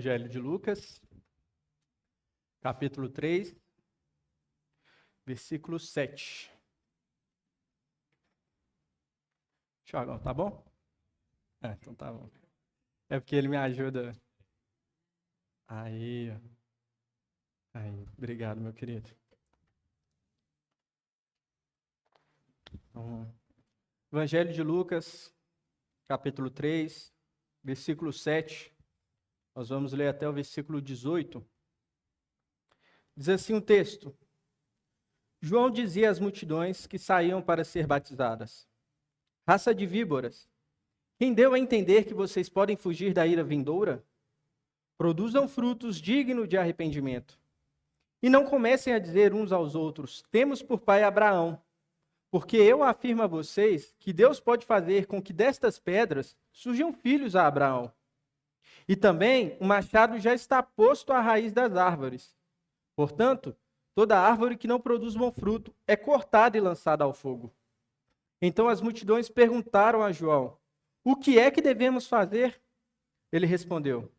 Evangelho de Lucas, capítulo 3, versículo 7. Tiagão, tá bom? Então tá bom. É porque ele me ajuda. Aí, obrigado, meu querido. Então, Evangelho de Lucas, capítulo 3, versículo 7. Nós vamos ler até o versículo 18. Diz assim o texto: João dizia às multidões que saíam para ser batizadas: Raça de víboras, quem deu a entender que vocês podem fugir da ira vindoura? Produzam frutos dignos de arrependimento. E não comecem a dizer uns aos outros: temos por pai Abraão. Porque eu afirmo a vocês que Deus pode fazer com que destas pedras surjam filhos a Abraão. E também o machado já está posto à raiz das árvores. Portanto, toda árvore que não produz bom fruto é cortada e lançada ao fogo. Então as multidões perguntaram a João: o que é que devemos fazer? Ele respondeu: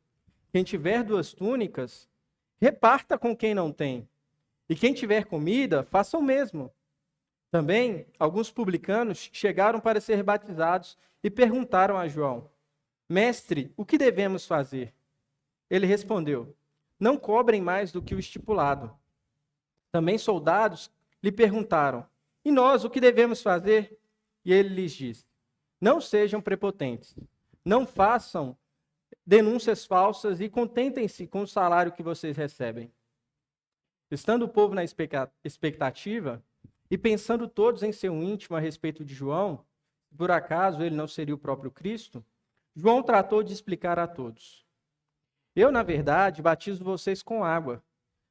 quem tiver 2 túnicas, reparta com quem não tem. E quem tiver comida, faça o mesmo. Também alguns publicanos chegaram para ser batizados e perguntaram a João: Mestre, o que devemos fazer? Ele respondeu: não cobrem mais do que o estipulado. Também soldados lhe perguntaram: e nós, o que devemos fazer? E ele lhes disse: não sejam prepotentes, não façam denúncias falsas e contentem-se com o salário que vocês recebem. Estando o povo na expectativa, e pensando todos em seu íntimo a respeito de João, por acaso ele não seria o próprio Cristo, João tratou de explicar a todos: eu, na verdade, batizo vocês com água,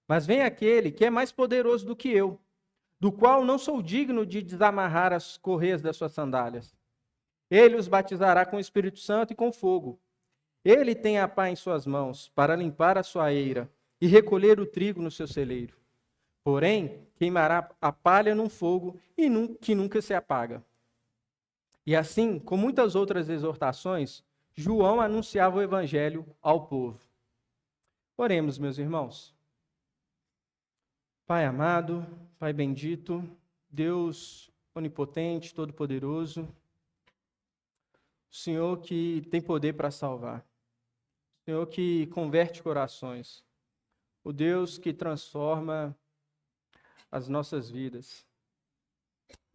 mas vem aquele que é mais poderoso do que eu, do qual não sou digno de desamarrar as correias das suas sandálias. Ele os batizará com o Espírito Santo e com fogo. Ele tem a pá em suas mãos para limpar a sua eira e recolher o trigo no seu celeiro. Porém, queimará a palha num fogo que nunca se apaga. E assim, com muitas outras exortações, João anunciava o evangelho ao povo. Oremos, meus irmãos. Pai amado, Pai bendito, Deus onipotente, todo-poderoso, o Senhor que tem poder para salvar, o Senhor que converte corações, o Deus que transforma as nossas vidas.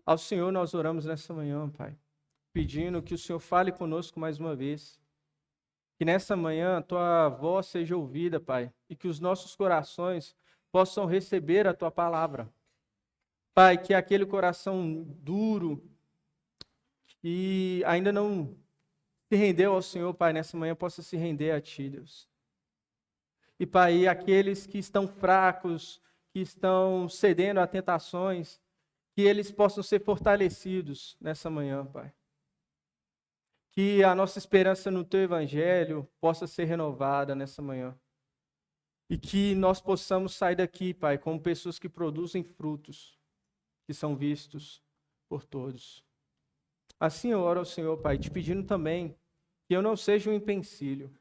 Ao Senhor nós oramos nessa manhã, Pai, pedindo que o Senhor fale conosco mais uma vez. Que nessa manhã a Tua voz seja ouvida, Pai, e que os nossos corações possam receber a Tua palavra. Pai, que aquele coração duro que ainda não se rendeu ao Senhor, Pai, nessa manhã possa se render a Ti, Deus. E, Pai, aqueles que estão fracos, que estão cedendo a tentações, que eles possam ser fortalecidos nessa manhã, Pai. Que a nossa esperança no Teu Evangelho possa ser renovada nessa manhã. E que nós possamos sair daqui, Pai, como pessoas que produzem frutos, que são vistos por todos. Assim eu oro ao Senhor, Pai, te pedindo também que eu não seja um empecilho,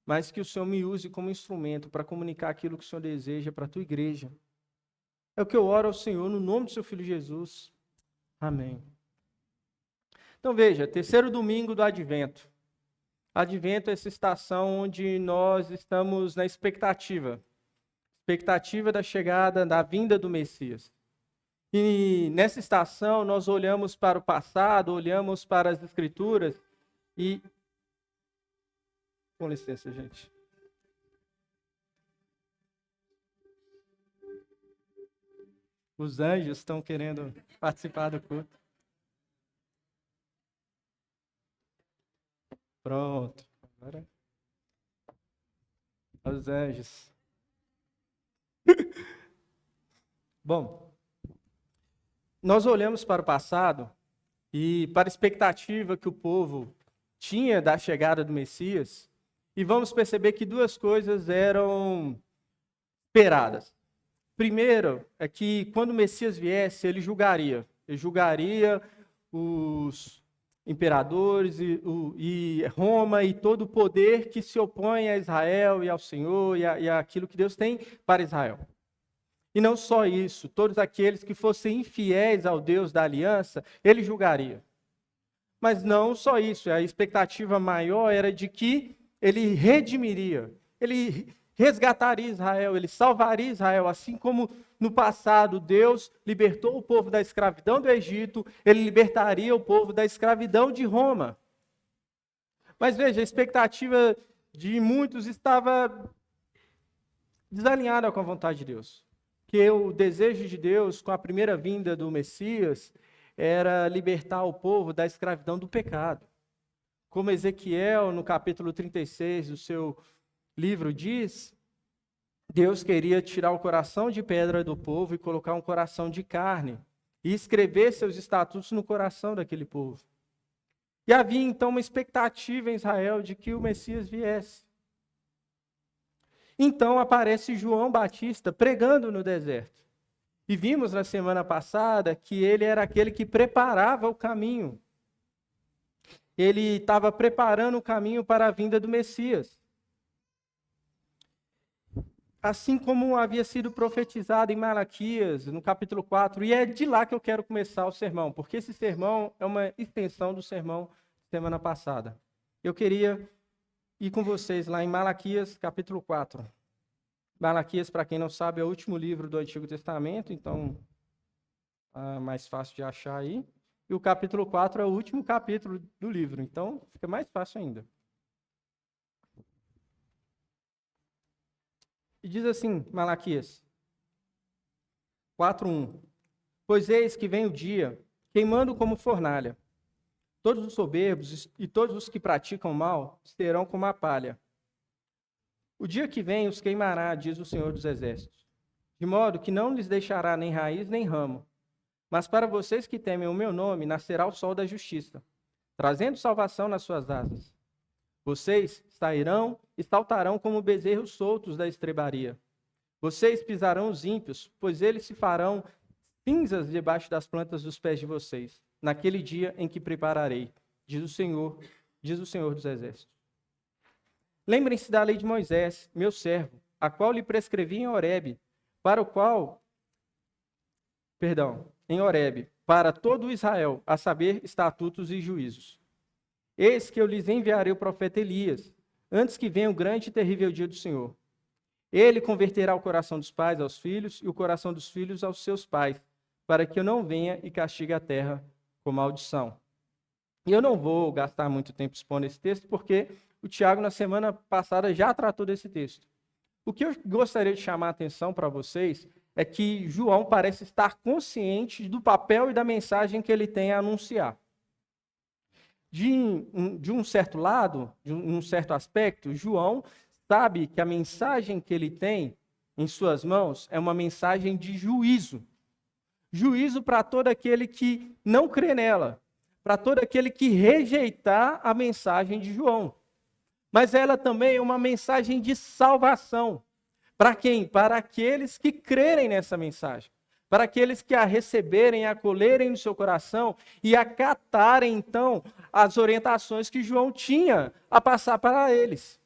mas que o Senhor me use como instrumento para comunicar aquilo que o Senhor deseja para a Tua igreja. É o que eu oro ao Senhor no nome do Seu Filho Jesus. Amém. Então veja, 3º domingo do Advento. Advento é essa estação onde nós estamos na expectativa da chegada, da vinda do Messias. E nessa estação nós olhamos para o passado, olhamos para as Escrituras e... Com licença, gente. Os anjos estão querendo participar do culto. Pronto. Agora. Os anjos. Bom, nós olhamos para o passado e para a expectativa que o povo tinha da chegada do Messias e vamos perceber que 2 coisas eram esperadas. Primeiro é que quando o Messias viesse, ele julgaria os imperadores e Roma e todo o poder que se opõe a Israel e ao Senhor e àquilo que Deus tem para Israel. E não só isso, todos aqueles que fossem infiéis ao Deus da aliança, ele julgaria. Mas não só isso, a expectativa maior era de que ele redimiria, ele resgataria Israel, ele salvaria Israel, assim como no passado Deus libertou o povo da escravidão do Egito, ele libertaria o povo da escravidão de Roma. Mas veja, a expectativa de muitos estava desalinhada com a vontade de Deus. Que o desejo de Deus com a primeira vinda do Messias era libertar o povo da escravidão do pecado. Como Ezequiel, no capítulo 36 do seu livro diz, Deus queria tirar o coração de pedra do povo e colocar um coração de carne e escrever seus estatutos no coração daquele povo. E havia então uma expectativa em Israel de que o Messias viesse. Então aparece João Batista pregando no deserto. E vimos na semana passada que ele era aquele que preparava o caminho. Ele estava preparando o caminho para a vinda do Messias. Assim como havia sido profetizado em Malaquias, no capítulo 4, e é de lá que eu quero começar o sermão, porque esse sermão é uma extensão do sermão da semana passada. Eu queria ir com vocês lá em Malaquias, capítulo 4. Malaquias, para quem não sabe, é o último livro do Antigo Testamento, então é mais fácil de achar aí. E o capítulo 4 é o último capítulo do livro, então fica mais fácil ainda. E diz assim, Malaquias 4:1: Pois eis que vem o dia, queimando como fornalha. Todos os soberbos e todos os que praticam mal serão como a palha. O dia que vem os queimará, diz o Senhor dos Exércitos, de modo que não lhes deixará nem raiz nem ramo. Mas para vocês que temem o meu nome, nascerá o sol da justiça, trazendo salvação nas suas asas. Vocês sairão e saltarão como bezerros soltos da estrebaria. Vocês pisarão os ímpios, pois eles se farão cinzas debaixo das plantas dos pés de vocês, naquele dia em que prepararei, diz o Senhor dos Exércitos. Lembrem-se da lei de Moisés, meu servo, a qual lhe prescrevi em Horebe, para todo Israel, a saber, estatutos e juízos. Eis que eu lhes enviarei o profeta Elias, antes que venha o grande e terrível dia do Senhor. Ele converterá o coração dos pais aos filhos e o coração dos filhos aos seus pais, para que eu não venha e castigue a terra com maldição. E eu não vou gastar muito tempo expondo esse texto, porque o Tiago, na semana passada, já tratou desse texto. O que eu gostaria de chamar a atenção para vocês é que João parece estar consciente do papel e da mensagem que ele tem a anunciar. De um certo lado, de um certo aspecto, João sabe que a mensagem que ele tem em suas mãos é uma mensagem de juízo. Juízo para todo aquele que não crê nela, para todo aquele que rejeitar a mensagem de João. Mas ela também é uma mensagem de salvação. Para quem? Para aqueles que crerem nessa mensagem. Para aqueles que a receberem, a acolherem no seu coração e acatarem, então, as orientações que João tinha a passar para eles.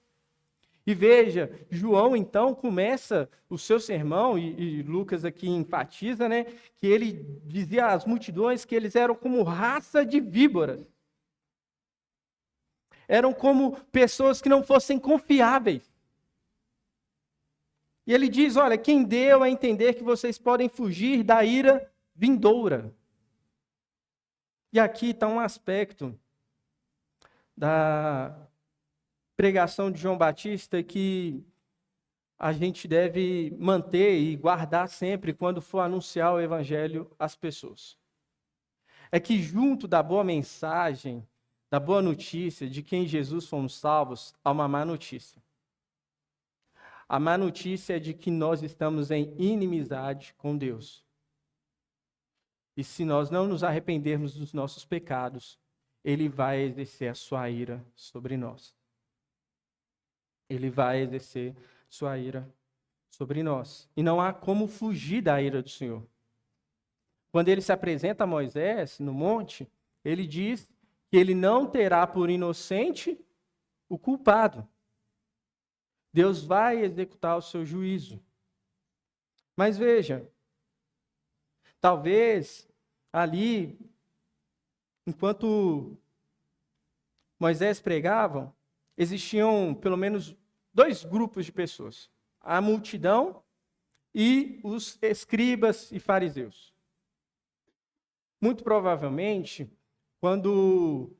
E veja, João, então, começa o seu sermão, e Lucas aqui enfatiza, né, que ele dizia às multidões que eles eram como raça de víboras. Eram como pessoas que não fossem confiáveis. E ele diz, olha, quem deu a entender que vocês podem fugir da ira vindoura. E aqui está um aspecto da pregação de João Batista que a gente deve manter e guardar sempre quando for anunciar o evangelho às pessoas. É que junto da boa mensagem, da boa notícia de que em Jesus fomos salvos, há uma má notícia. A má notícia é de que nós estamos em inimizade com Deus. E se nós não nos arrependermos dos nossos pecados, Ele vai exercer a sua ira sobre nós. Ele vai exercer sua ira sobre nós. E não há como fugir da ira do Senhor. Quando ele se apresenta a Moisés no monte, ele diz que ele não terá por inocente o culpado. Deus vai executar o seu juízo. Mas veja, talvez ali, enquanto Moisés pregava, existiam pelo menos 2 grupos de pessoas: a multidão e os escribas e fariseus. Muito provavelmente, quando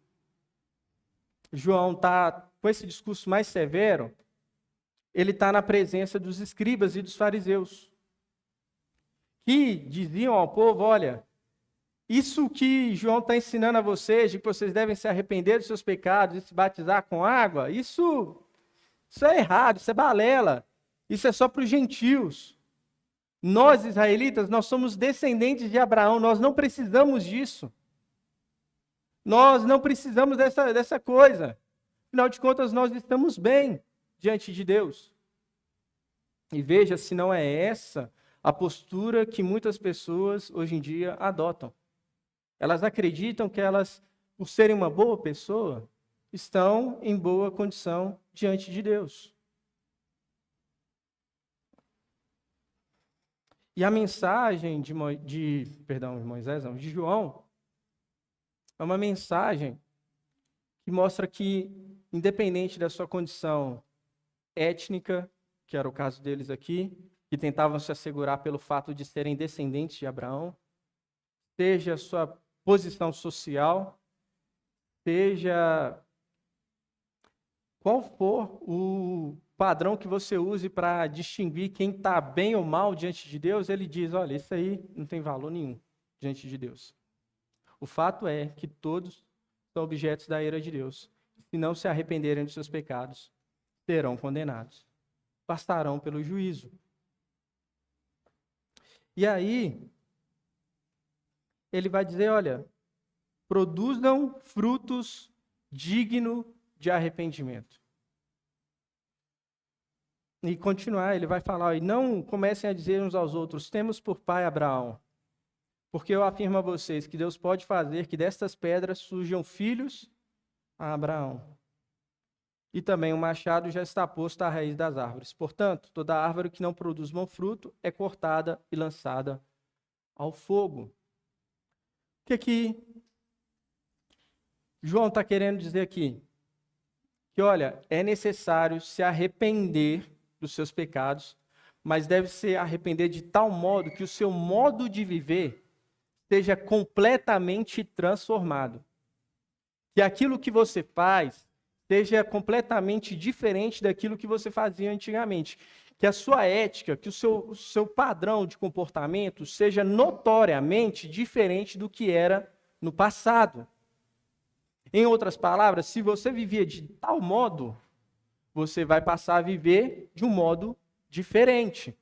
João está com esse discurso mais severo, ele está na presença dos escribas e dos fariseus, que diziam ao povo: olha, isso que João está ensinando a vocês, de que vocês devem se arrepender dos seus pecados e se batizar com água, isso é errado, isso é balela, isso é só para os gentios. Nós, israelitas, nós somos descendentes de Abraão, nós não precisamos disso. Nós não precisamos dessa coisa. Afinal de contas, nós estamos bem diante de Deus. E veja se não é essa a postura que muitas pessoas hoje em dia adotam. Elas acreditam que elas, por serem uma boa pessoa, estão em boa condição diante de Deus. E a mensagem de João é uma mensagem que mostra que, independente da sua condição étnica, que era o caso deles aqui, que tentavam se assegurar pelo fato de serem descendentes de Abraão, seja a sua posição social, seja qual for o padrão que você use para distinguir quem está bem ou mal diante de Deus, ele diz: olha, isso aí não tem valor nenhum diante de Deus. O fato é que todos são objetos da ira de Deus. Se não se arrependerem dos seus pecados, serão condenados. Passarão pelo juízo. E aí, ele vai dizer: olha, produzam frutos dignos de arrependimento. E continuar, ele vai falar: e não comecem a dizer uns aos outros: temos por pai Abraão. Porque eu afirmo a vocês que Deus pode fazer que destas pedras surjam filhos a Abraão. E também o machado já está posto à raiz das árvores. Portanto, toda árvore que não produz bom fruto é cortada e lançada ao fogo. O que João está querendo dizer aqui? Que, olha, é necessário se arrepender dos seus pecados, mas deve se arrepender de tal modo que o seu modo de viver seja completamente transformado. Que aquilo que você faz seja completamente diferente daquilo que você fazia antigamente. Que a sua ética, que o seu padrão de comportamento seja notoriamente diferente do que era no passado. Em outras palavras, se você vivia de tal modo, você vai passar a viver de um modo diferente.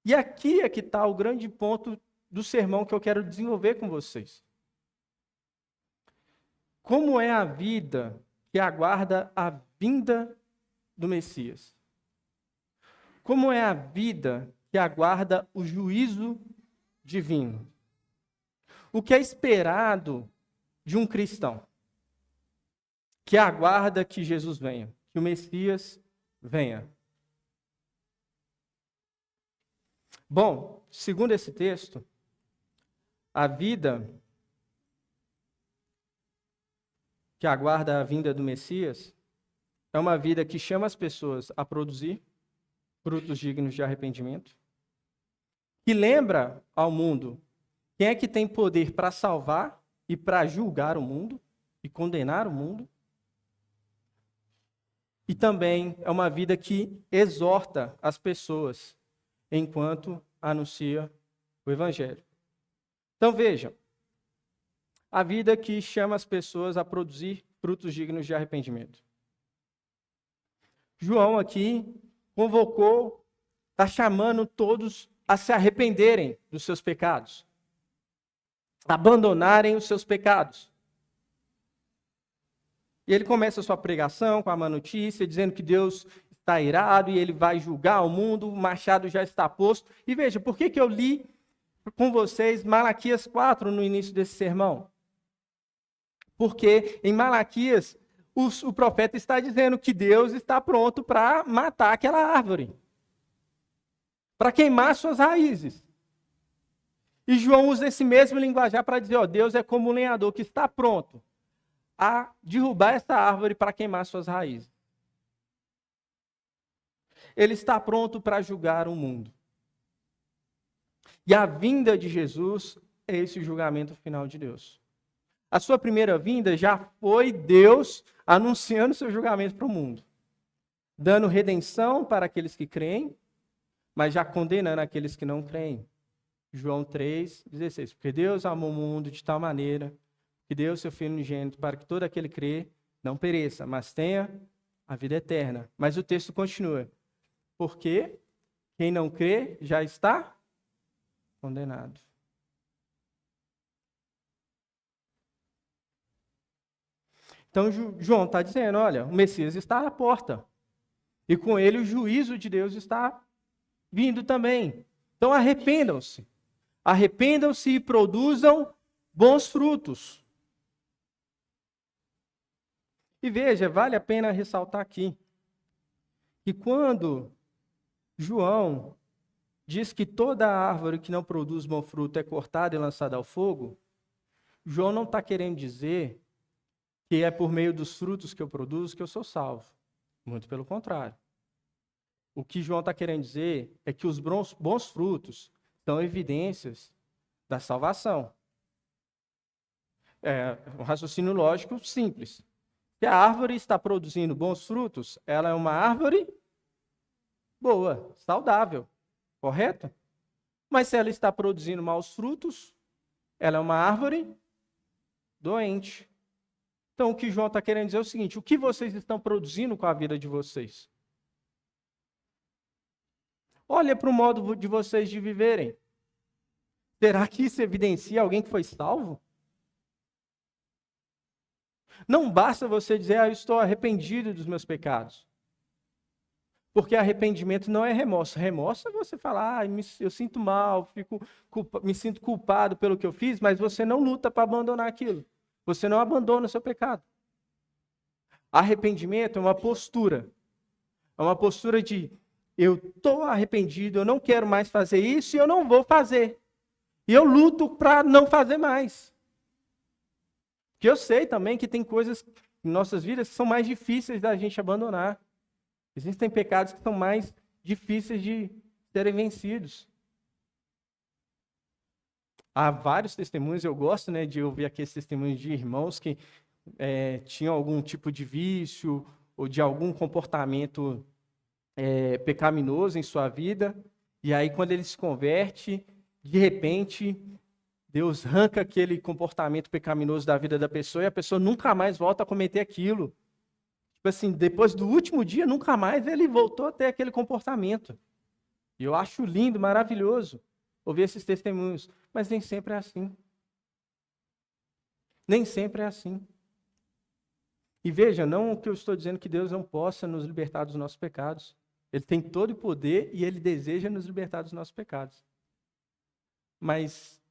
E aqui é que está o grande ponto do sermão que eu quero desenvolver com vocês. Como é a vida que aguarda a vinda do Messias? Como é a vida que aguarda o juízo divino? O que é esperado de um cristão que aguarda que Jesus venha, que o Messias venha? Bom, segundo esse texto, a vida que aguarda a vinda do Messias é uma vida que chama as pessoas a produzir frutos dignos de arrependimento, que lembra ao mundo quem é que tem poder para salvar e para julgar o mundo e condenar o mundo. E também é uma vida que exorta as pessoas enquanto anuncia o Evangelho. Então vejam, a vida que chama as pessoas a produzir frutos dignos de arrependimento. João aqui convocou, está chamando todos a se arrependerem dos seus pecados, abandonarem os seus pecados. E ele começa a sua pregação com a má notícia, dizendo que Deus está irado e ele vai julgar o mundo, o machado já está posto. E veja, por que eu li com vocês Malaquias 4 no início desse sermão? Porque em Malaquias, o profeta está dizendo que Deus está pronto para matar aquela árvore, para queimar suas raízes. E João usa esse mesmo linguajar para dizer, Deus é como um lenhador que está pronto a derrubar essa árvore para queimar suas raízes. Ele está pronto para julgar o mundo. E a vinda de Jesus é esse julgamento final de Deus. A sua primeira vinda já foi Deus anunciando seu julgamento para o mundo, dando redenção para aqueles que creem, mas já condenando aqueles que não creem. João 3,16. Porque Deus amou o mundo de tal maneira que deu seu Filho unigênito para que todo aquele que crê não pereça, mas tenha a vida eterna. Mas o texto continua. Porque quem não crê já está condenado. Então João está dizendo, olha, o Messias está à porta. E com ele o juízo de Deus está vindo também. Então arrependam-se. Arrependam-se e produzam bons frutos. E veja, vale a pena ressaltar aqui, que quando João diz que toda árvore que não produz bom fruto é cortada e lançada ao fogo, João não está querendo dizer que é por meio dos frutos que eu produzo que eu sou salvo. Muito pelo contrário. O que João está querendo dizer é que os bons frutos são evidências da salvação. É um raciocínio lógico simples. Se a árvore está produzindo bons frutos, ela é uma árvore boa, saudável, correto? Mas se ela está produzindo maus frutos, ela é uma árvore doente. Então, o que João está querendo dizer é o seguinte: o que vocês estão produzindo com a vida de vocês? Olha para o modo de vocês de viverem. Será que isso evidencia alguém que foi salvo? Não basta você dizer, eu estou arrependido dos meus pecados. Porque arrependimento não é remorso. Remorso é você falar, eu sinto mal, me sinto culpado pelo que eu fiz, mas você não luta para abandonar aquilo. Você não abandona o seu pecado. Arrependimento é uma postura. É uma postura de, eu estou arrependido, eu não quero mais fazer isso e eu não vou fazer. E eu luto para não fazer mais. Porque eu sei também que tem coisas em nossas vidas que são mais difíceis da gente abandonar. Existem pecados que são mais difíceis de serem vencidos. Há vários testemunhos, eu gosto de ouvir aqueles testemunhos de irmãos que tinham algum tipo de vício ou de algum comportamento pecaminoso em sua vida. E aí, quando ele se converte, de repente, Deus arranca aquele comportamento pecaminoso da vida da pessoa e a pessoa nunca mais volta a cometer aquilo. Tipo assim, depois do último dia, nunca mais ele voltou a ter aquele comportamento. E eu acho lindo, maravilhoso ouvir esses testemunhos. Mas nem sempre é assim. Nem sempre é assim. E veja, não que eu estou dizendo que Deus não possa nos libertar dos nossos pecados. Ele tem todo o poder e Ele deseja nos libertar dos nossos pecados. Mas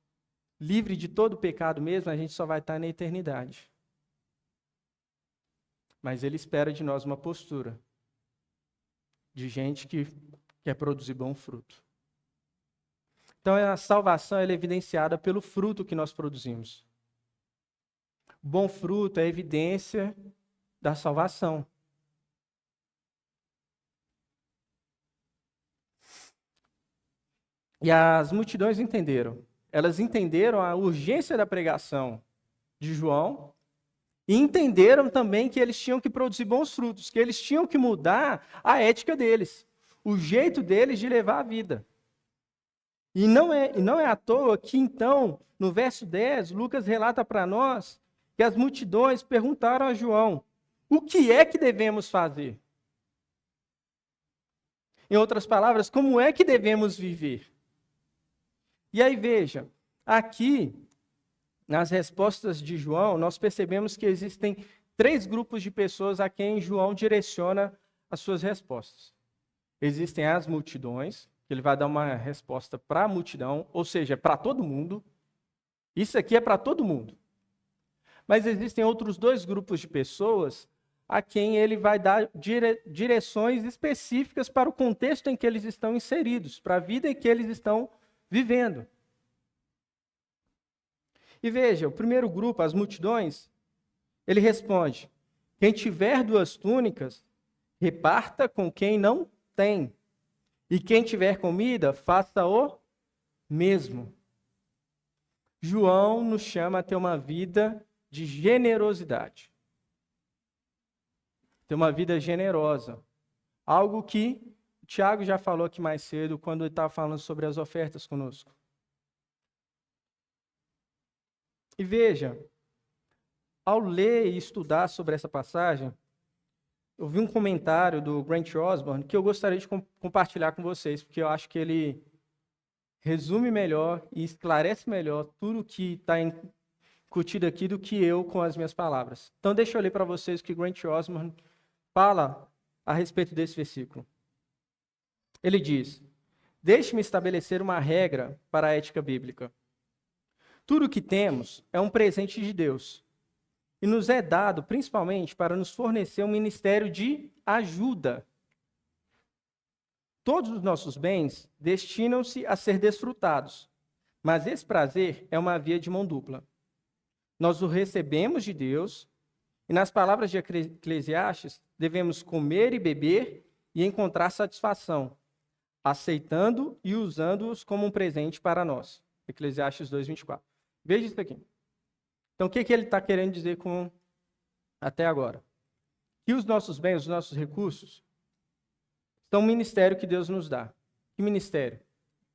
livre de todo o pecado mesmo, a gente só vai estar na eternidade. Mas Ele espera de nós uma postura de gente que quer produzir bom fruto. Então, a salvação ela é evidenciada pelo fruto que nós produzimos. Bom fruto é evidência da salvação. E as multidões entenderam. Elas entenderam a urgência da pregação de João e entenderam também que eles tinham que produzir bons frutos, que eles tinham que mudar a ética deles, o jeito deles de levar a vida. E não é à toa que, então, no verso 10, Lucas relata para nós que as multidões perguntaram a João, o que é que devemos fazer? Em outras palavras, como é que devemos viver? E aí, veja, aqui, nas respostas de João, nós percebemos que existem 3 grupos de pessoas a quem João direciona as suas respostas. Existem as multidões, que ele vai dar uma resposta para a multidão, ou seja, para todo mundo. Isso aqui é para todo mundo. Mas existem outros dois grupos de pessoas a quem ele vai dar direções específicas para o contexto em que eles estão inseridos, para a vida em que eles estão vivendo. E veja, o primeiro grupo, as multidões, ele responde: quem tiver 2 túnicas, reparta com quem não tem. E quem tiver comida, faça o mesmo. João nos chama a ter uma vida de generosidade. Ter uma vida generosa. Algo que o Tiago já falou aqui mais cedo, quando ele estava falando sobre as ofertas conosco. E veja, ao ler e estudar sobre essa passagem, eu vi um comentário do Grant Osborne que eu gostaria de compartilhar com vocês, porque eu acho que ele resume melhor e esclarece melhor tudo que está incutido aqui do que eu com as minhas palavras. Então, deixa eu ler para vocês o que Grant Osborne fala a respeito desse versículo. Ele diz: deixe-me estabelecer uma regra para a ética bíblica. Tudo o que temos é um presente de Deus e nos é dado principalmente para nos fornecer um ministério de ajuda. Todos os nossos bens destinam-se a ser desfrutados, mas esse prazer é uma via de mão dupla. Nós o recebemos de Deus e, nas palavras de Eclesiastes, devemos comer e beber e encontrar satisfação, aceitando e usando-os como um presente para nós. Eclesiastes 2:24. Veja isso aqui. Então, o que ele está querendo dizer com até agora? Que os nossos bens, os nossos recursos, são um ministério que Deus nos dá. Que ministério?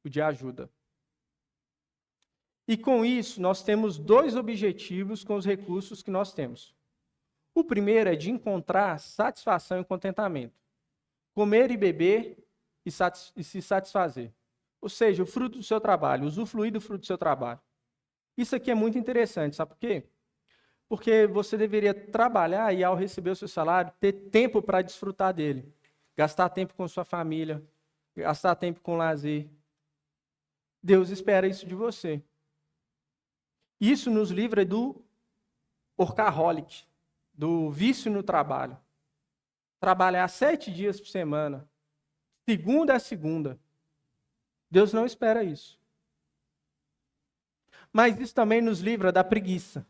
O de ajuda. E com isso, nós temos 2 objetivos com os recursos que nós temos. O primeiro é de encontrar satisfação e contentamento. Comer e beber e se satisfazer. Ou seja, o fruto do seu trabalho, usufruir do fruto do seu trabalho. Isso aqui é muito interessante, sabe por quê? Porque você deveria trabalhar e, ao receber o seu salário, ter tempo para desfrutar dele. Gastar tempo com sua família, gastar tempo com lazer. Deus espera isso de você. Isso nos livra do workaholic, do vício no trabalho. Trabalhar 7 dias por semana, segunda a segunda. Deus não espera isso. Mas isso também nos livra da preguiça.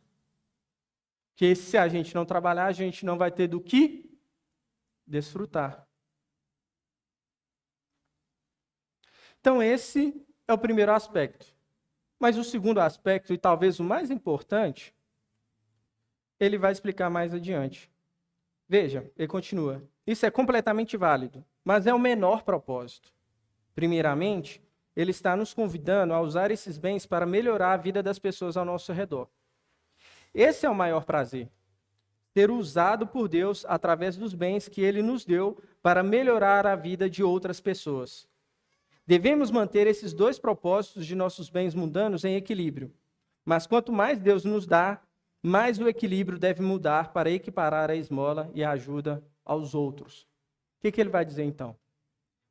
Porque se a gente não trabalhar, a gente não vai ter do que desfrutar. Então, esse é o primeiro aspecto. Mas o segundo aspecto, e talvez o mais importante, ele vai explicar mais adiante. Veja, ele continua. Isso é completamente válido, mas é o menor propósito. Primeiramente, ele está nos convidando a usar esses bens para melhorar a vida das pessoas ao nosso redor. Esse é o maior prazer. Ser usado por Deus através dos bens que Ele nos deu para melhorar a vida de outras pessoas. Devemos manter esses 2 propósitos de nossos bens mundanos em equilíbrio. Mas quanto mais Deus nos dá, mais o equilíbrio deve mudar para equiparar a esmola e a ajuda aos outros. O que ele vai dizer então?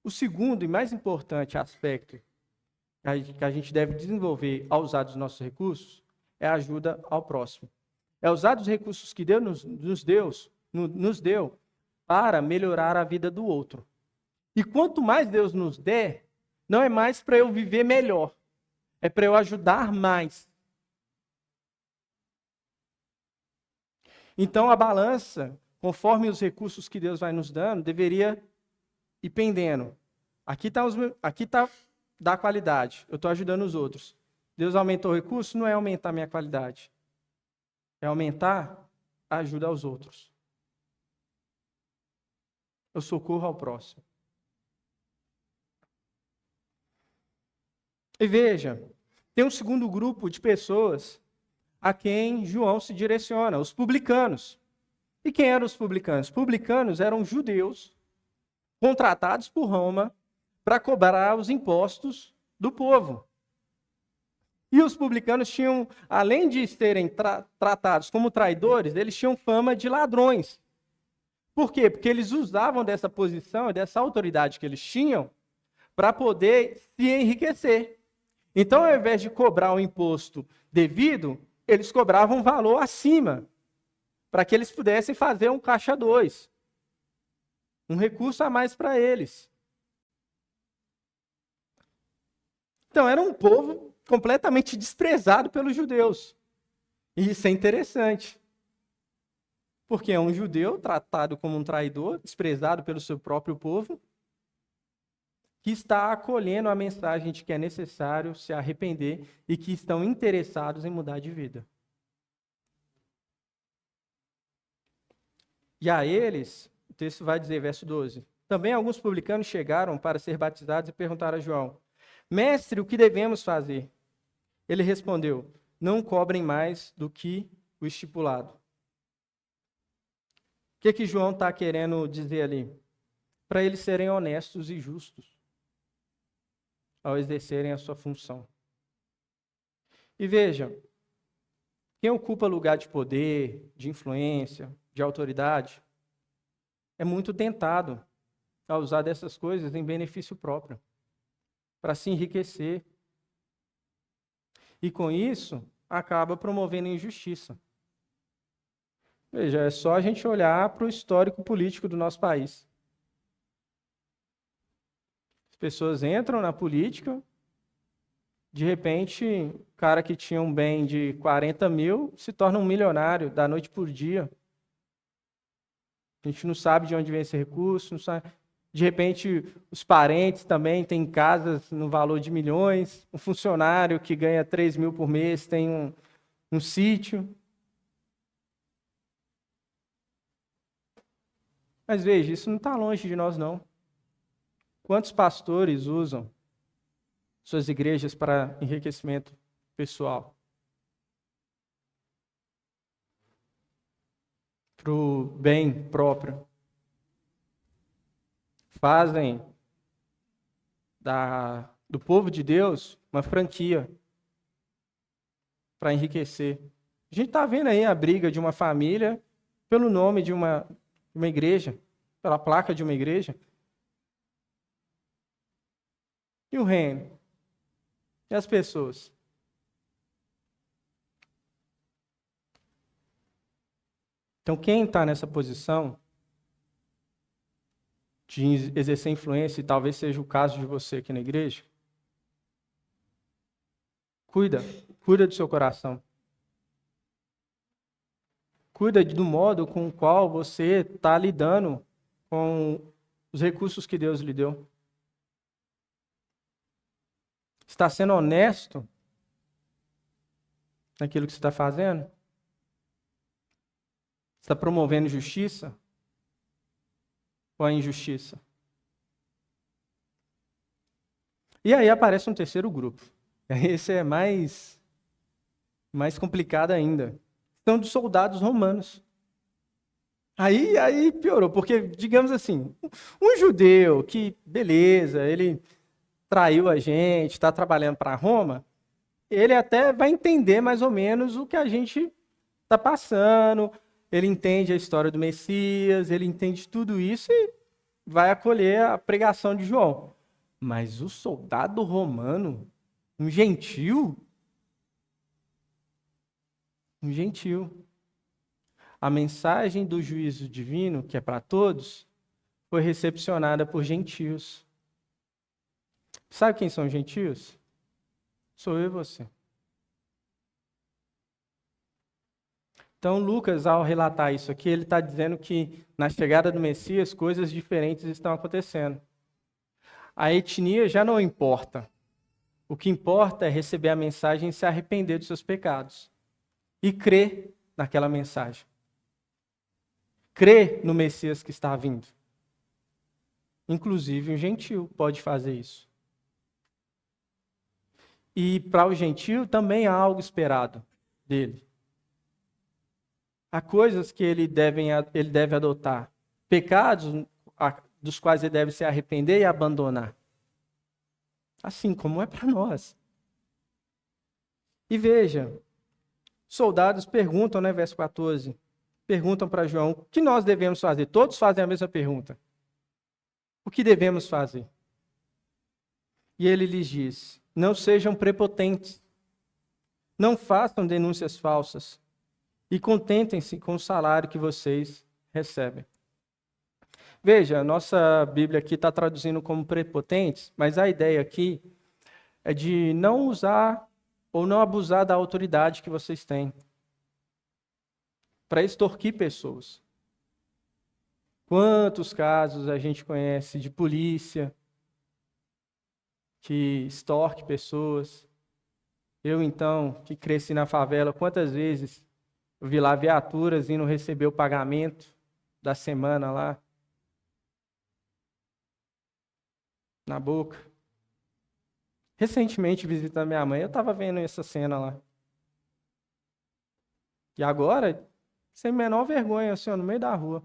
O segundo e mais importante aspecto que a gente deve desenvolver ao usar dos nossos recursos é a ajuda ao próximo. É usar os recursos que Deus nos deu para melhorar a vida do outro. E quanto mais Deus nos der, não é mais para eu viver melhor, é para eu ajudar mais. Então a balança, conforme os recursos que Deus vai nos dando, deveria ir pendendo. Aqui está da qualidade, eu estou ajudando os outros. Deus aumentou o recurso, não é aumentar a minha qualidade. É aumentar a ajuda aos outros. Eu socorro ao próximo. E veja, tem um segundo grupo de pessoas a quem João se direciona, os publicanos. E quem eram os publicanos? Os publicanos eram judeus contratados por Roma para cobrar os impostos do povo. E os publicanos tinham, além de serem tratados como traidores, eles tinham fama de ladrões. Por quê? Porque eles usavam dessa posição e dessa autoridade que eles tinham para poder se enriquecer. Então, ao invés de cobrar o imposto devido, eles cobravam um valor acima, para que eles pudessem fazer um caixa 2, um recurso a mais para eles. Então, era um povo completamente desprezado pelos judeus. E isso é interessante. Porque é um judeu tratado como um traidor, desprezado pelo seu próprio povo, que está acolhendo a mensagem de que é necessário se arrepender e que estão interessados em mudar de vida. E a eles, o texto vai dizer, verso 12, também alguns publicanos chegaram para ser batizados e perguntaram a João: Mestre, o que devemos fazer? Ele respondeu: não cobrem mais do que o estipulado. O que João está querendo dizer ali? Para eles serem honestos e justos ao exercerem a sua função. E veja, quem ocupa lugar de poder, de influência, de autoridade, é muito tentado a usar dessas coisas em benefício próprio, para se enriquecer. E com isso, acaba promovendo injustiça. Veja, é só a gente olhar para o histórico político do nosso país. As pessoas entram na política, de repente, o cara que tinha um bem de 40 mil se torna um milionário da noite por dia. A gente não sabe de onde vem esse recurso, não sabe. De repente, os parentes também têm casas no valor de milhões. Um funcionário que ganha 3 mil por mês tem um sítio. Mas veja, isso não está longe de nós, não. Quantos pastores usam suas igrejas para enriquecimento pessoal? Para o bem próprio. Fazem do povo de Deus uma franquia para enriquecer. A gente está vendo aí a briga de uma família pelo nome de uma igreja, pela placa de uma igreja. E o reino? E as pessoas? Então, quem está nessa posição de exercer influência, e talvez seja o caso de você aqui na igreja, cuida do seu coração. Cuida do modo com o qual você está lidando com os recursos que Deus lhe deu. Está sendo honesto naquilo que você está fazendo? Está promovendo justiça ou a injustiça? E aí aparece um terceiro grupo. Esse é mais complicado ainda. São dos soldados romanos. Aí piorou, porque, digamos assim, um judeu que, beleza, ele traiu a gente, está trabalhando para Roma, ele até vai entender mais ou menos o que a gente está passando, ele entende a história do Messias, ele entende tudo isso e vai acolher a pregação de João. Mas o soldado romano, um gentil, a mensagem do juízo divino, que é para todos, foi recepcionada por gentios. Sabe quem são gentios? Sou eu e você. Então, Lucas, ao relatar isso aqui, ele está dizendo que na chegada do Messias, coisas diferentes estão acontecendo. A etnia já não importa. O que importa é receber a mensagem e se arrepender dos seus pecados. E crer naquela mensagem. Crer no Messias que está vindo. Inclusive, um gentil pode fazer isso. E para o gentil também há algo esperado dele. Há coisas que ele deve adotar. Pecados dos quais ele deve se arrepender e abandonar. Assim como é para nós. E veja, soldados perguntam, né, verso 14, perguntam para João, o que nós devemos fazer? Todos fazem a mesma pergunta. O que devemos fazer? E ele lhes diz, não sejam prepotentes. Não façam denúncias falsas e contentem-se com o salário que vocês recebem. Veja, a nossa Bíblia aqui está traduzindo como prepotentes, mas a ideia aqui é de não usar ou não abusar da autoridade que vocês têm para extorquir pessoas. Quantos casos a gente conhece de polícia que extorque pessoas? Eu, então, que cresci na favela, quantas vezes eu vi lá viaturas indo receber o pagamento da semana lá na boca. Recentemente, visitando minha mãe, eu estava vendo essa cena lá. E agora, sem menor vergonha, assim, ó, no meio da rua.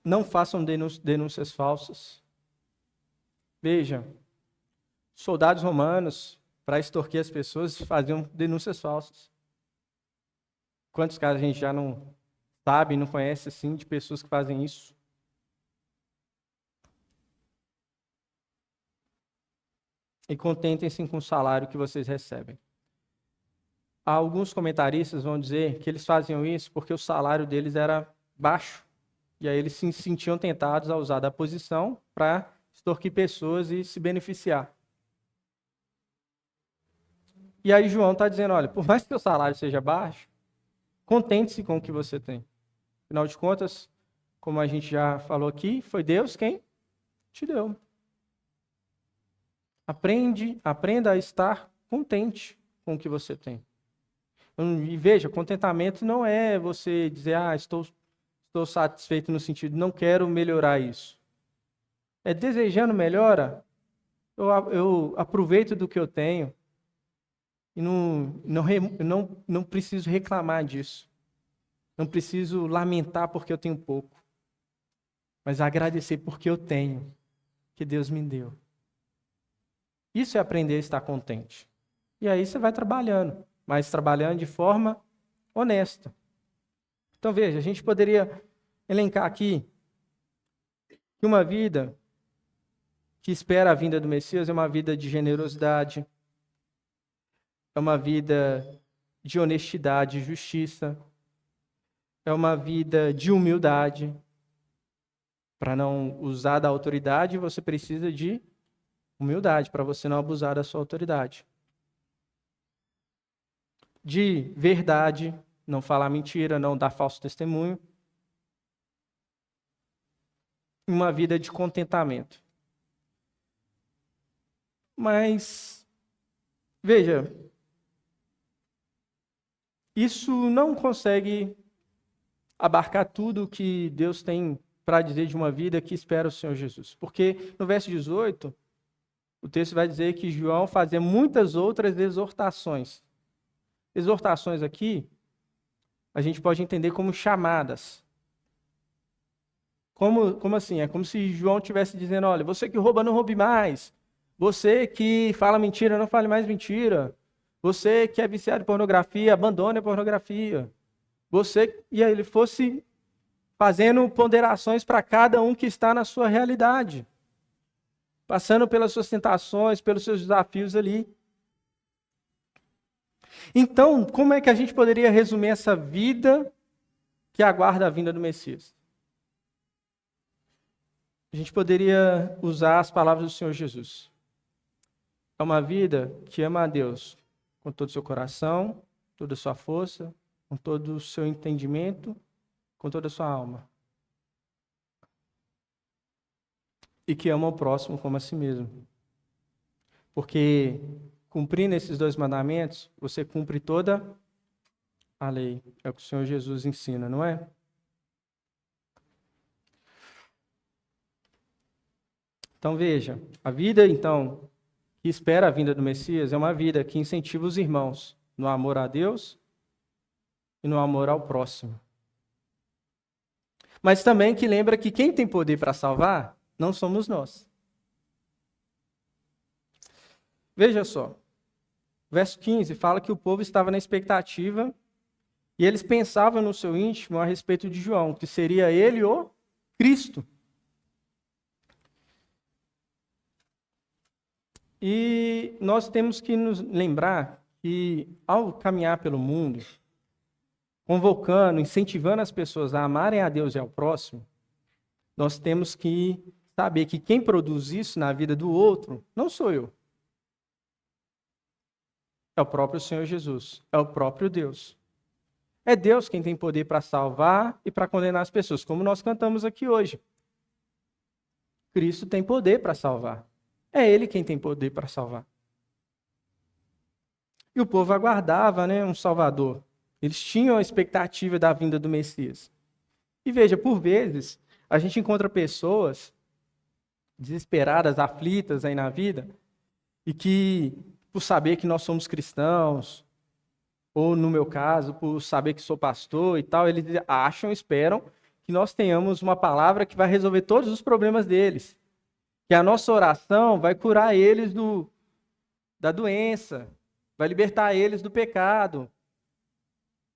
Não façam denúncias falsas. Veja, soldados romanos, para extorquir as pessoas, faziam denúncias falsas. Quantos casos a gente já não sabe, não conhece, assim, de pessoas que fazem isso? E contentem-se com o salário que vocês recebem. Alguns comentaristas vão dizer que eles faziam isso porque o salário deles era baixo. E aí eles se sentiam tentados a usar da posição para extorquir pessoas e se beneficiar. E aí João está dizendo, olha, por mais que o salário seja baixo, contente-se com o que você tem. Afinal de contas, como a gente já falou aqui, foi Deus quem te deu. Aprenda a estar contente com o que você tem. E veja, contentamento não é você dizer, estou satisfeito no sentido, não quero melhorar isso. É desejando melhora, eu aproveito do que eu tenho e não preciso reclamar disso. Não preciso lamentar porque eu tenho pouco. Mas agradecer porque eu tenho, que Deus me deu. Isso é aprender a estar contente. E aí você vai trabalhando, mas trabalhando de forma honesta. Então veja, a gente poderia elencar aqui que uma vida que espera a vinda do Messias é uma vida de generosidade, é uma vida de honestidade e justiça, é uma vida de humildade. Para não usar da autoridade, você precisa de humildade, para você não abusar da sua autoridade. De verdade, não falar mentira, não dar falso testemunho. Uma vida de contentamento. Mas, veja, isso não consegue abarcar tudo o que Deus tem para dizer de uma vida que espera o Senhor Jesus. Porque no verso 18, o texto vai dizer que João fazia muitas outras exortações. Exortações aqui, a gente pode entender como chamadas. Como assim? É como se João estivesse dizendo, olha, você que rouba, não roube mais. Você que fala mentira, não fale mais mentira. Você que é viciado em pornografia, abandone a pornografia. E aí ele fosse fazendo ponderações para cada um que está na sua realidade. Passando pelas suas tentações, pelos seus desafios ali. Então, como é que a gente poderia resumir essa vida que aguarda a vinda do Messias? A gente poderia usar as palavras do Senhor Jesus. É uma vida que ama a Deus com todo o seu coração, toda a sua força, com todo o seu entendimento, com toda a sua alma. E que ama o próximo como a si mesmo. Porque cumprindo esses 2 mandamentos, você cumpre toda a lei. É o que o Senhor Jesus ensina, não é? Então veja, a vida então que espera a vinda do Messias é uma vida que incentiva os irmãos no amor a Deus e no amor ao próximo. Mas também que lembra que quem tem poder para salvar não somos nós. Veja só, verso 15 fala que o povo estava na expectativa e eles pensavam no seu íntimo a respeito de João, que seria ele o Cristo. E nós temos que nos lembrar que, ao caminhar pelo mundo, convocando, incentivando as pessoas a amarem a Deus e ao próximo, nós temos que saber que quem produz isso na vida do outro não sou eu. É o próprio Senhor Jesus, é o próprio Deus. É Deus quem tem poder para salvar e para condenar as pessoas, como nós cantamos aqui hoje. Cristo tem poder para salvar. É Ele quem tem poder para salvar. E o povo aguardava, um Salvador. Eles tinham a expectativa da vinda do Messias. E veja, por vezes, a gente encontra pessoas desesperadas, aflitas aí na vida, e que, por saber que nós somos cristãos, ou no meu caso, por saber que sou pastor e tal, eles acham, esperam que nós tenhamos uma palavra que vai resolver todos os problemas deles. Que a nossa oração vai curar eles da doença, vai libertar eles do pecado.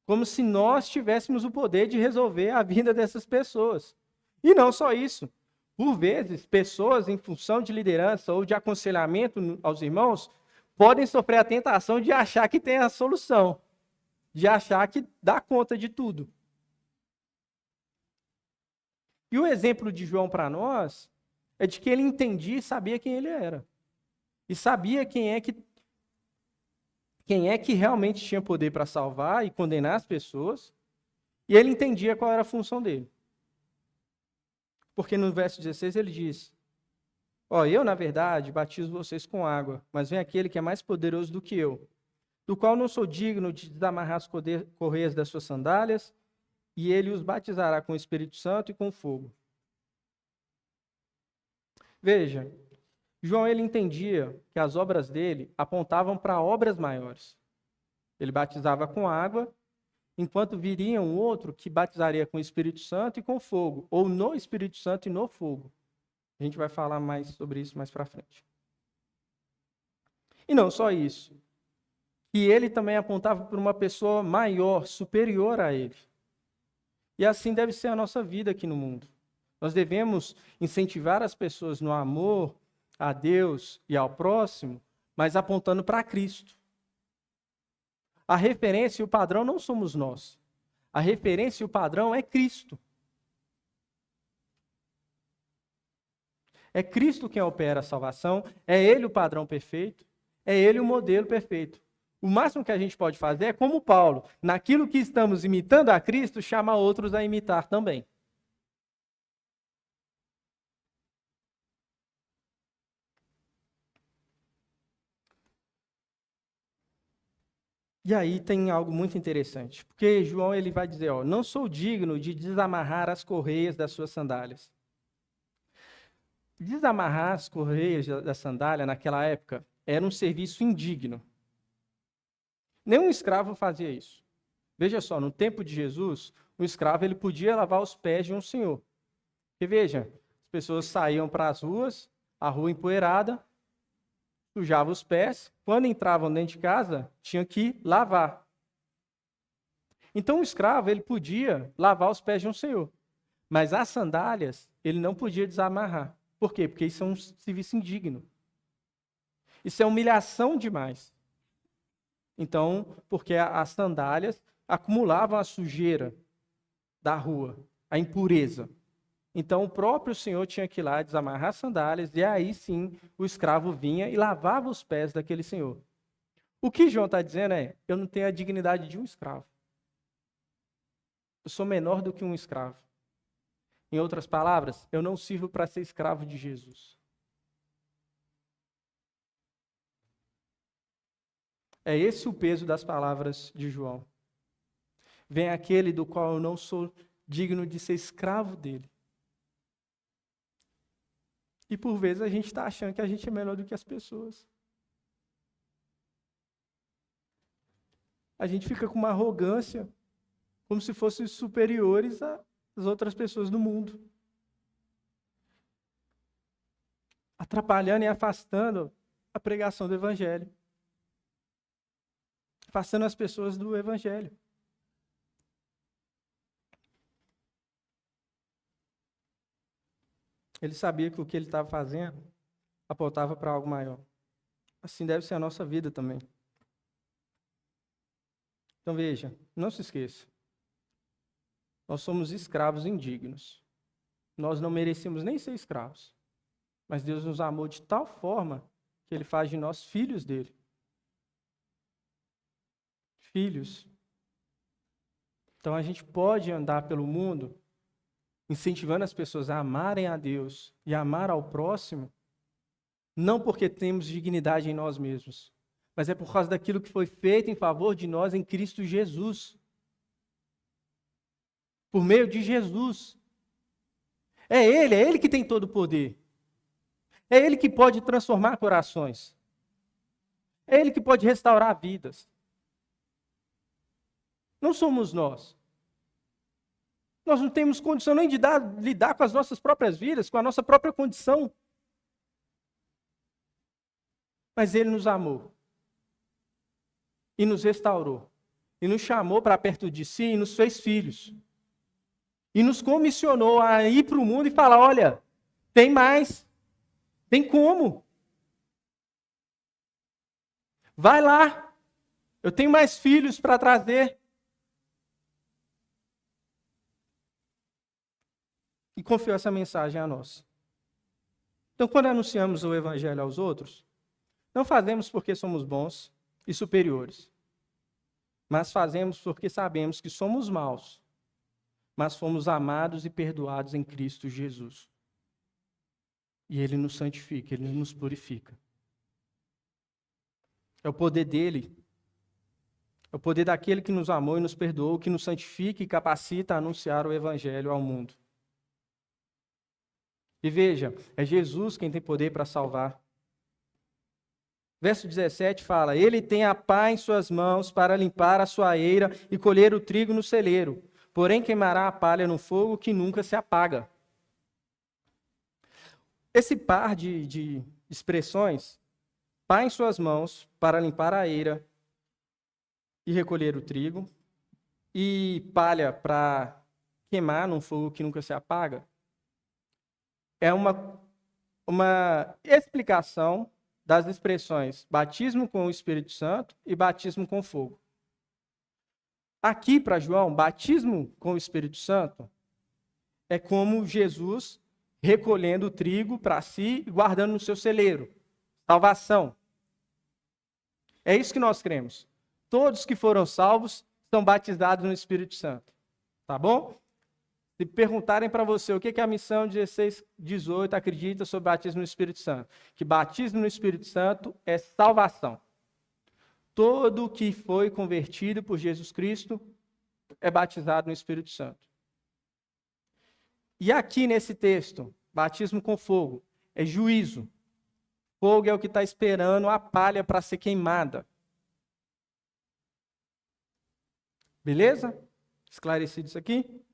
Como se nós tivéssemos o poder de resolver a vida dessas pessoas. E não só isso. Por vezes, pessoas em função de liderança ou de aconselhamento aos irmãos podem sofrer a tentação de achar que tem a solução, de achar que dá conta de tudo. E o exemplo de João para nós é de que ele entendia e sabia quem ele era. E sabia quem é que realmente tinha poder para salvar e condenar as pessoas. E ele entendia qual era a função dele. Porque no verso 16 ele diz: eu, na verdade, batizo vocês com água, mas vem aquele que é mais poderoso do que eu, do qual não sou digno de desamarrar as correias das suas sandálias, e ele os batizará com o Espírito Santo e com fogo. Veja, João ele entendia que as obras dele apontavam para obras maiores. Ele batizava com água, enquanto viria um outro que batizaria com o Espírito Santo e com fogo, ou no Espírito Santo e no fogo. A gente vai falar mais sobre isso mais para frente. E não só isso. E ele também apontava para uma pessoa maior, superior a ele. E assim deve ser a nossa vida aqui no mundo. Nós devemos incentivar as pessoas no amor a Deus e ao próximo, mas apontando para Cristo. A referência e o padrão não somos nós. A referência e o padrão é Cristo. É Cristo quem opera a salvação, é Ele o padrão perfeito, é Ele o modelo perfeito. O máximo que a gente pode fazer é como Paulo, naquilo que estamos imitando a Cristo, chama outros a imitar também. E aí tem algo muito interessante, porque João ele vai dizer, não sou digno de desamarrar as correias das suas sandálias. Desamarrar as correias da sandália naquela época era um serviço indigno. Nenhum escravo fazia isso. Veja só, no tempo de Jesus, um escravo ele podia lavar os pés de um senhor. Porque veja, as pessoas saíam para as ruas, a rua empoeirada, sujavam os pés, quando entravam dentro de casa, tinham que lavar. Então o escravo ele podia lavar os pés de um senhor, mas as sandálias ele não podia desamarrar. Por quê? Porque isso é um serviço indigno. Isso é humilhação demais. Então, porque as sandálias acumulavam a sujeira da rua, a impureza. Então, o próprio Senhor tinha que ir lá desamarrar as sandálias, e aí sim o escravo vinha e lavava os pés daquele senhor. O que João está dizendo é: eu não tenho a dignidade de um escravo. Eu sou menor do que um escravo. Em outras palavras, eu não sirvo para ser escravo de Jesus. É esse o peso das palavras de João. Vem aquele do qual eu não sou digno de ser escravo dele. E por vezes a gente está achando que a gente é melhor do que as pessoas. A gente fica com uma arrogância, como se fossem superiores às outras pessoas do mundo. Atrapalhando e afastando a pregação do Evangelho. Afastando as pessoas do Evangelho. Ele sabia que o que ele estava fazendo apontava para algo maior. Assim deve ser a nossa vida também. Então veja, não se esqueça. Nós somos escravos indignos. Nós não merecemos nem ser escravos. Mas Deus nos amou de tal forma que Ele faz de nós filhos dele. Filhos. Então a gente pode andar pelo mundo incentivando as pessoas a amarem a Deus e a amar ao próximo, não porque temos dignidade em nós mesmos, mas é por causa daquilo que foi feito em favor de nós em Cristo Jesus. Por meio de Jesus. É Ele que tem todo o poder. É Ele que pode transformar corações. É Ele que pode restaurar vidas. Não somos nós. Nós não temos condição nem de lidar com as nossas próprias vidas, com a nossa própria condição. Mas Ele nos amou. E nos restaurou. E nos chamou para perto de si e nos fez filhos. E nos comissionou a ir para o mundo e falar, olha, tem mais. Tem como. Vai lá. Eu tenho mais filhos para trazer. E confiou essa mensagem a nós. Então, quando anunciamos o Evangelho aos outros, não fazemos porque somos bons e superiores, mas fazemos porque sabemos que somos maus, mas fomos amados e perdoados em Cristo Jesus. E Ele nos santifica, Ele nos purifica. É o poder dele, é o poder daquele que nos amou e nos perdoou, que nos santifica e capacita a anunciar o Evangelho ao mundo. E veja, é Jesus quem tem poder para salvar. Verso 17 fala, Ele tem a pá em suas mãos para limpar a sua eira e colher o trigo no celeiro, porém queimará a palha no fogo que nunca se apaga. Esse par de expressões, pá em suas mãos para limpar a eira e recolher o trigo, e palha para queimar num fogo que nunca se apaga, é uma explicação das expressões batismo com o Espírito Santo e batismo com fogo. Aqui para João, batismo com o Espírito Santo é como Jesus recolhendo o trigo para si e guardando no seu celeiro. Salvação. É isso que nós cremos. Todos que foram salvos são batizados no Espírito Santo. Tá bom? Se perguntarem para você o que a missão 16:18 acredita sobre batismo no Espírito Santo, que batismo no Espírito Santo é salvação. Todo que foi convertido por Jesus Cristo é batizado no Espírito Santo. E aqui nesse texto, batismo com fogo, é juízo. Fogo é o que está esperando a palha para ser queimada. Beleza? Esclarecido isso aqui?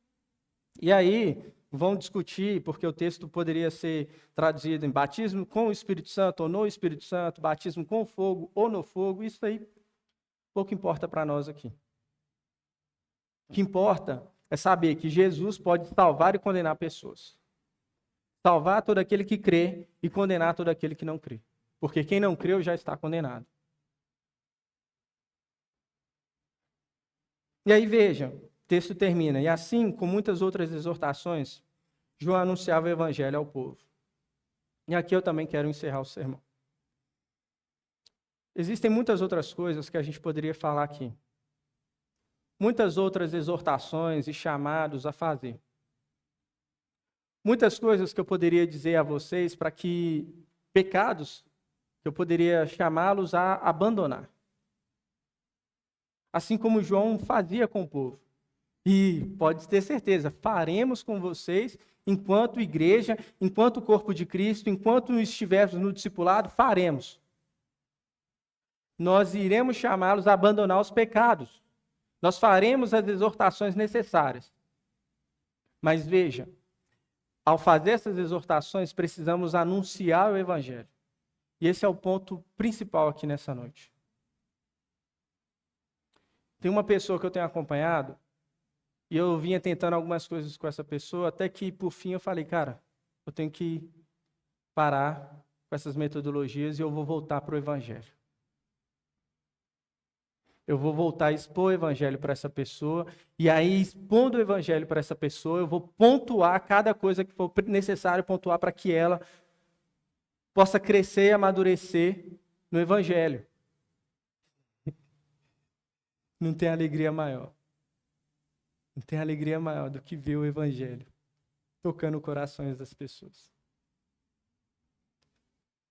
E aí, vão discutir, porque o texto poderia ser traduzido em batismo com o Espírito Santo ou no Espírito Santo, batismo com fogo ou no fogo, isso aí pouco importa para nós aqui. O que importa é saber que Jesus pode salvar e condenar pessoas. Salvar todo aquele que crê e condenar todo aquele que não crê. Porque quem não creu já está condenado. E aí vejam, o texto termina. E assim, com muitas outras exortações, João anunciava o evangelho ao povo. E aqui eu também quero encerrar o sermão. Existem muitas outras coisas que a gente poderia falar aqui. Muitas outras exortações e chamados a fazer. Muitas coisas que eu poderia dizer a vocês para que pecados que eu poderia chamá-los a abandonar. Assim como João fazia com o povo. E pode ter certeza, faremos com vocês enquanto igreja, enquanto corpo de Cristo, enquanto estivermos no discipulado, faremos. Nós iremos chamá-los a abandonar os pecados. Nós faremos as exortações necessárias. Mas veja, ao fazer essas exortações, precisamos anunciar o Evangelho. E esse é o ponto principal aqui nessa noite. Tem uma pessoa que eu tenho acompanhado, e eu vinha tentando algumas coisas com essa pessoa, até que, por fim, eu falei, cara, eu tenho que parar com essas metodologias e eu vou voltar para o Evangelho. Eu vou voltar a expor o Evangelho para essa pessoa, e aí, expondo o Evangelho para essa pessoa, eu vou pontuar cada coisa que for necessário pontuar para que ela possa crescer e amadurecer no Evangelho. Não tem alegria maior. Não tem alegria maior do que ver o Evangelho tocando os corações das pessoas.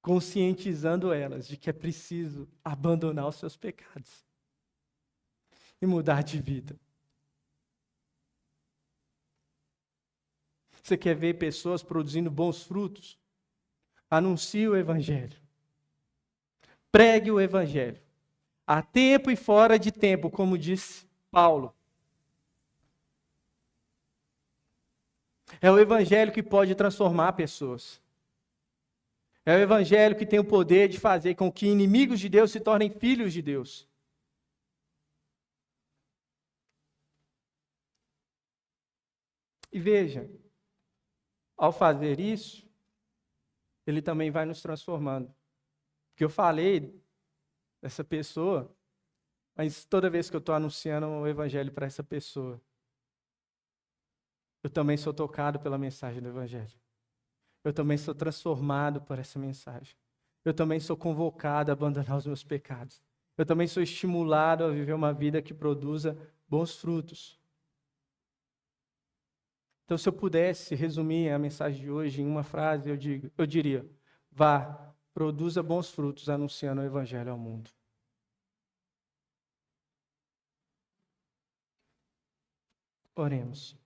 Conscientizando elas de que é preciso abandonar os seus pecados e mudar de vida. Você quer ver pessoas produzindo bons frutos? Anuncie o Evangelho. Pregue o Evangelho. A tempo e fora de tempo, como disse Paulo. É o Evangelho que pode transformar pessoas. É o Evangelho que tem o poder de fazer com que inimigos de Deus se tornem filhos de Deus. E veja, ao fazer isso, ele também vai nos transformando. Porque eu falei dessa pessoa, mas toda vez que eu estou anunciando o Evangelho para essa pessoa, eu também sou tocado pela mensagem do Evangelho. Eu também sou transformado por essa mensagem. Eu também sou convocado a abandonar os meus pecados. Eu também sou estimulado a viver uma vida que produza bons frutos. Então, se eu pudesse resumir a mensagem de hoje em uma frase, eu diria: vá, produza bons frutos anunciando o Evangelho ao mundo. Oremos.